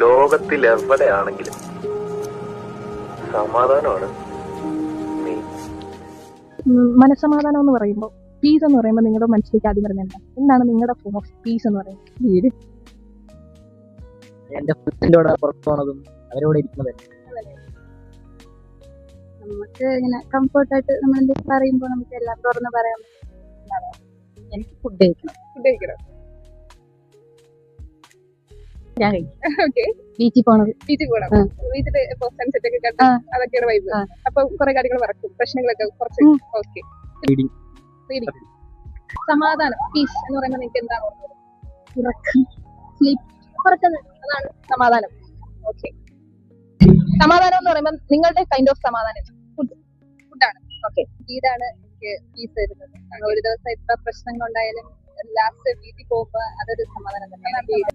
ലോകത്തിൽ എവിടെയാണെങ്കിലും സമാധാനമാണ് മെയിൻ. മനസ്സമാധാനം എന്ന് പറയുമ്പോൾ, പീസ് എന്ന് പറയുമ്പോൾ നിങ്ങളുടെ മനസ്സിലേക്ക് ആദ്യം വരുന്നത് എന്താണ് നിങ്ങളുടെ ഫോം ഓഫ് പീസ് എന്ന് പറയുന്നത്? വീട്, എന്റെ ഫ്രണ്ട്സിന്റെ കൂടെ പുറത്തു പോണതും അവരോട് ഇരിക്കുന്നത്. നമുക്ക് ഇങ്ങനെ കംഫർട്ടായിട്ട് നമ്മൾ എന്തെങ്കിലും പറയുമ്പോൾ നമുക്ക് എല്ലാം തുറന്ന് പറയാൻ പറ്റും. എനിക്ക് ഫുഡ് കഴിക്കണം. ഫുഡ് കഴിക്കണം. ഞാൻ കഴിക്കും. ഓക്കെ, ബീച്ചിൽ പോണത്. ബീച്ചിൽ പോകണം. ബീച്ചിൽ ഇപ്പോൾ സൺസെറ്റ് ഒക്കെ കണ്ട് അതൊക്കെയാണ് വൈബ്. അപ്പൊ കുറെ കാര്യങ്ങൾ മറക്കും, പ്രശ്നങ്ങളൊക്കെ കുറച്ച്. Okay, Reading. സമാധാനം, പീസ് എന്ന് പറയുമ്പോൾ നിങ്ങൾക്ക് എന്താണ്? സ്ലീപ്പ്. അതാണ് സമാധാനം. ഓക്കെ, സമാധാനം എന്ന് പറയുമ്പോൾ നിങ്ങളുടെ കൈൻഡ് ഓഫ് സമാധാനം ഫുഡാണ്. ഓക്കെ, ഇതാണ് എനിക്ക് പീസ് തരുന്നത്. ഒരു ദിവസം എത്ര പ്രശ്നങ്ങൾ ഉണ്ടായാലും ലാസ്റ്റ് വീട്ടിൽ പോകുമ്പോൾ അതൊരു സമാധാനം തന്നെയാണ്.